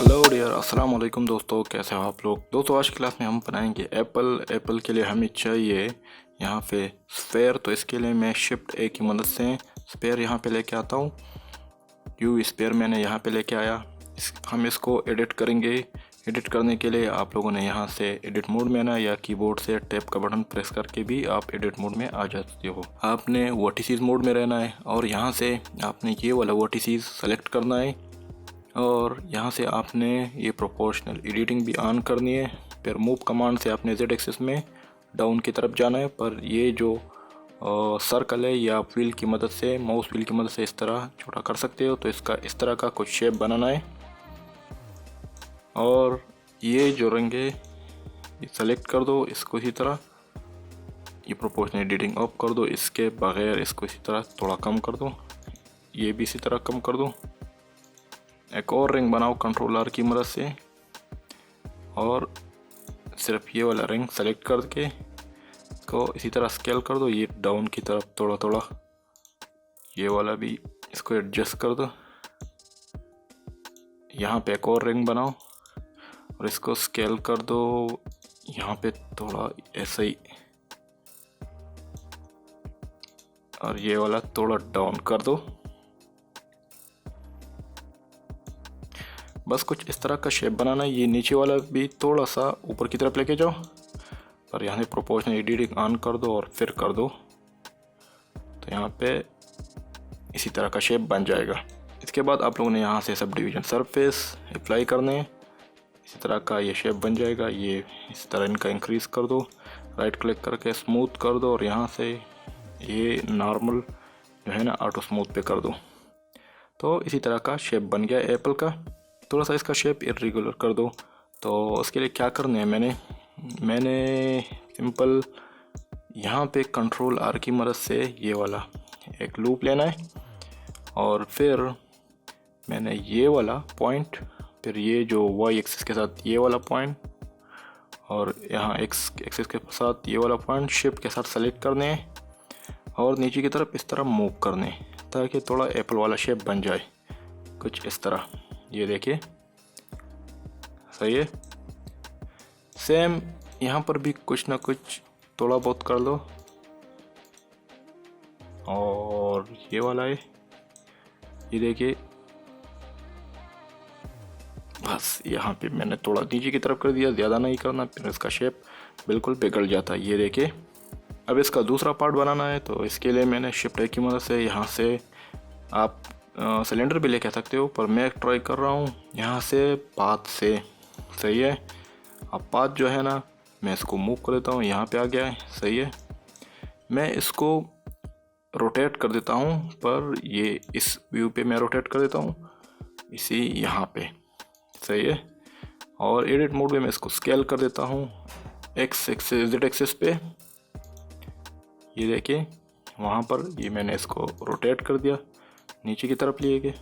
Hello dear, अस्सलाम वालेकुम दोस्तों, कैसे हो आप लोग। दोस्तों आज की क्लास में हम बनाएंगे एप्पल के लिए हमें चाहिए यहाँ पे स्फेयर। तो इसके लिए मैं शिफ्ट ए की मदद से स्फेयर यहाँ पे लेके आता हूँ। स्फेयर मैंने यहाँ पे लेके आया। हम इसको एडिट करेंगे। एडिट करने के लिए आप लोगों ने यहाँ से एडिट मोड में आना, या कीबोर्ड से टैप का बटन प्रेस करके भी आप एडिट मोड में आ जाते हो। आपने वर्टिसेस मोड में रहना है और यहाँ से आपने ये वाला वर्टिसेस सेलेक्ट करना है और यहाँ से आपने ये प्रोपोर्शनल एडिटिंग भी ऑन करनी है। फिर मूव कमांड से आपने जेड एक्सिस में डाउन की तरफ जाना है। पर ये जो सर्कल है या व्हील की मदद से, माउस व्हील की मदद से इस तरह छोटा कर सकते हो। तो इसका इस तरह का कुछ शेप बनाना है और ये जो रंग है ये सेलेक्ट कर दो, इसको इसी तरह। ये प्रोपोर्शनल एडिटिंग ऑफ कर दो, इसके बगैर इसको इसी तरह थोड़ा कम कर दो, ये भी इसी तरह कम कर दो। एक और रिंग बनाओ कंट्रोल आर की मदद से और सिर्फ ये वाला रिंग सेलेक्ट करके को इसी तरह स्केल कर दो, ये डाउन की तरफ थोड़ा थोड़ा। ये वाला भी इसको एडजस्ट कर दो। यहाँ पे एक और रिंग बनाओ और इसको स्केल कर दो यहाँ पे थोड़ा ऐसे ही, और ये वाला थोड़ा डाउन कर दो। बस कुछ इस तरह का शेप बनाना है। ये नीचे वाला भी थोड़ा सा ऊपर की तरफ लेके जाओ, पर यहाँ से प्रोपोर्शनल एडिटिंग ऑन कर दो और फिर कर दो, तो यहाँ पे इसी तरह का शेप बन जाएगा। इसके बाद आप लोगों ने यहाँ से सब डिवीजन सरफेस अप्लाई करने हैं। इसी तरह का ये शेप बन जाएगा। ये इस तरह इनका इंक्रीज़ कर दो, राइट क्लिक करके स्मूथ कर दो और यहाँ से ये नॉर्मल जो है ना ऑटो स्मूथ पे कर दो। तो इसी तरह का शेप बन गया एप्पल का। थोड़ा सा इसका शेप इरेगुलर कर दो। तो उसके लिए क्या करना है, मैंने सिंपल यहाँ पे कंट्रोल आर की मदद से ये वाला एक लूप लेना है और फिर मैंने ये वाला पॉइंट, फिर ये जो वाई एक्सिस के साथ ये वाला पॉइंट और यहाँ एक्स एक्सिस के साथ ये वाला पॉइंट शिफ्ट के साथ सेलेक्ट करने हैं और नीचे की तरफ इस तरह मूव करने हैं ताकि थोड़ा एप्पल वाला शेप बन जाए कुछ इस तरह। ये देखिए सही है। सेम यहाँ पर भी कुछ ना कुछ थोड़ा बहुत कर लो और ये वाला है, ये देखिए। बस यहाँ पे मैंने थोड़ा नीचे की तरफ कर दिया, ज़्यादा नहीं करना, फिर इसका शेप बिल्कुल बिगड़ जाता है। ये देखिए। अब इसका दूसरा पार्ट बनाना है, तो इसके लिए मैंने शिफ्ट ए की मदद से यहाँ से आप सिलेंडर भी लेके आ सकते हो, पर मैं ट्राई कर रहा हूँ यहाँ से पाथ से। सही है। अब पाथ जो है ना, मैं इसको मूव कर देता हूँ, यहाँ पे आ गया है। सही है। मैं इसको रोटेट कर देता हूँ, पर ये इस व्यू पे मैं रोटेट कर देता हूँ, इसी यहाँ पे। सही है। और एडिट मोड में मैं इसको स्केल कर देता हूँ एक्स एक्सिस जेड एक्सिस पे। ये देखिए वहाँ पर ये मैंने इसको रोटेट कर दिया, नीचे की तरफ लिए गए।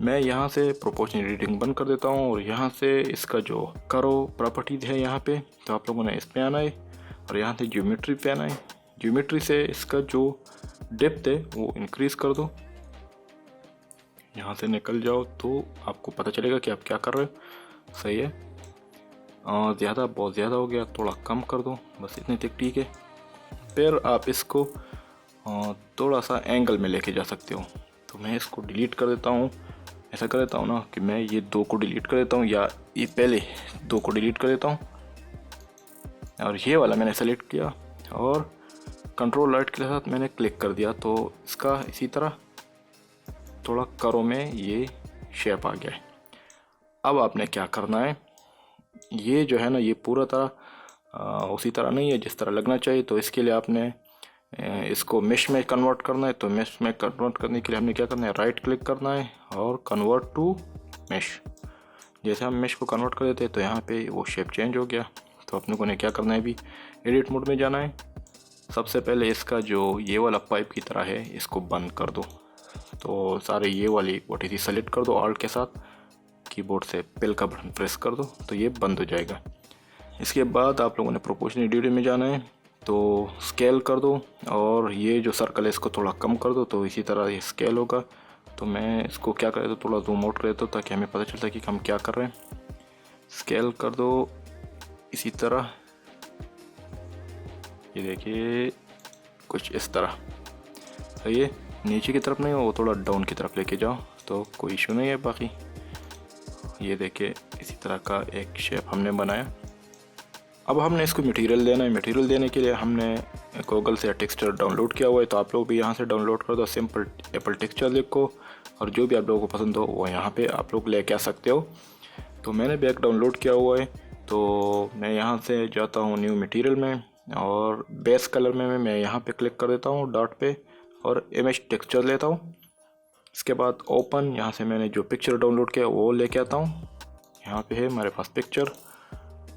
मैं यहाँ से प्रोपोर्शनल एडिटिंग बंद कर देता हूँ और यहाँ से इसका जो करो प्रॉपर्टीज है यहाँ पे, तो आप लोगों ने इस पे आना है और यहाँ से ज्योमेट्री पे आना है। ज्योमेट्री से इसका जो डेप्थ है वो इंक्रीज़ कर दो। यहाँ से निकल जाओ तो आपको पता चलेगा कि आप क्या कर रहे हो। सही है। ज़्यादा बहुत ज़्यादा हो गया, थोड़ा कम कर दो, बस इतने तक ठीक है। फिर आप इसको थोड़ा सा एंगल में लेके जा सकते हो। तो मैं इसको डिलीट कर देता हूँ। ऐसा कर देता हूँ ना कि मैं ये दो को डिलीट कर देता हूँ, या ये पहले दो को डिलीट कर देता हूँ और ये वाला मैंने सेलेक्ट किया और कंट्रोल राइट के साथ मैंने क्लिक कर दिया, तो इसका इसी तरह थोड़ा करो में ये शेप आ गया है। अब आपने क्या करना है, ये जो है ना ये पूरा तरह उसी तरह नहीं है जिस तरह लगना चाहिए। तो इसके लिए आपने इसको मेश में कन्वर्ट करना है। तो मेश में कन्वर्ट करने के लिए हमने क्या करना है, राइट क्लिक करना है और कन्वर्ट टू मेश। जैसे हम मेश को कन्वर्ट कर देते हैं तो यहाँ पे वो शेप चेंज हो गया। तो अपने को ने क्या करना है, अभी एडिट मोड में जाना है। सबसे पहले इसका जो ये वाला पाइप की तरह है इसको बंद कर दो। तो सारे ये वाली वर्टिसेस सेलेक्ट कर दो, ऑल्ट के साथ कीबोर्ड से पिल का बटन प्रेस कर दो, तो ये बंद हो जाएगा। इसके बाद आप लोगों ने प्रोपोर्शनल एडिटिंग में जाना है, तो स्केल कर दो और ये जो सर्कल है इसको थोड़ा कम कर दो, तो इसी तरह ये स्केल होगा तो मैं इसको क्या कर देता हूँ, थोड़ा जूम आउट कर देता हूँ ताकि हमें पता चलता है कि हम क्या कर रहे हैं। स्केल कर दो इसी तरह, ये देखिए कुछ इस तरह। सही है, नीचे की तरफ नहीं, वो थोड़ा डाउन की तरफ लेके जाओ तो कोई इशू नहीं है। बाकी ये देखिए इसी तरह का एक शेप हमने बनाया। अब हमने इसको मटेरियल देना है। मटेरियल देने के लिए हमने गूगल से टेक्सचर डाउनलोड किया हुआ है, तो आप लोग भी यहाँ से डाउनलोड कर दो। सिंपल एप्पल टेक्सचर लिखो और जो भी आप लोगों को पसंद हो वो यहाँ पे आप लोग लेके आ सकते हो। तो मैंने भी एक डाउनलोड किया हुआ है, तो मैं यहाँ से जाता हूँ न्यू मटेरियल में और बेस कलर में मैं यहाँ पे क्लिक कर देता हूँ डॉट पे और इमेज टेक्सचर लेता हूँ। इसके बाद ओपन, यहाँ से मैंने जो पिक्चर डाउनलोड किया वो लेके आता हूँ। यहाँ पे है हमारे पास पिक्चर,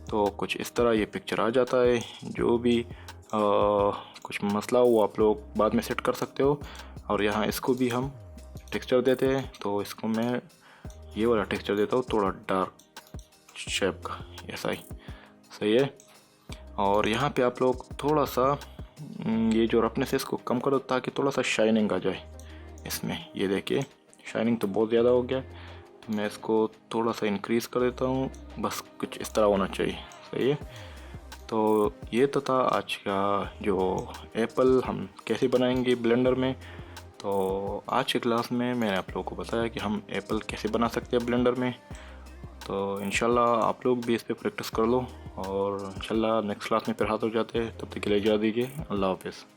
तो कुछ इस तरह ये पिक्चर आ जाता है। जो भी कुछ मसला हो वो आप लोग बाद में सेट कर सकते हो। और यहाँ इसको भी हम टेक्सचर देते हैं, तो इसको मैं ये वाला टेक्सचर देता हूँ, थोड़ा डार्क शेप का, ऐसा ही। सही है। और यहाँ पे आप लोग थोड़ा सा ये जो रफनेस है इसको कम करो ताकि थोड़ा सा शाइनिंग आ जाए इसमें। ये देखिए शाइनिंग तो बहुत ज़्यादा हो गया, तो मैं इसको थोड़ा सा इंक्रीज़ कर देता हूँ, बस कुछ इस तरह होना चाहिए। सही है। तो ये तो था आज का जो एप्पल हम कैसे बनाएंगे ब्लेंडर में। तो आज के क्लास में मैंने आप लोगों को बताया कि हम एप्पल कैसे बना सकते हैं ब्लेंडर में। तो इंशाल्लाह आप लोग भी इस पर प्रैक्टिस कर लो और इंशाल्लाह नेक्स्ट क्लास में फिर हाथ हो जाते हैं। तब तक के लिए इजाज़त दीजिए। अल्लाह हाफ़िज़।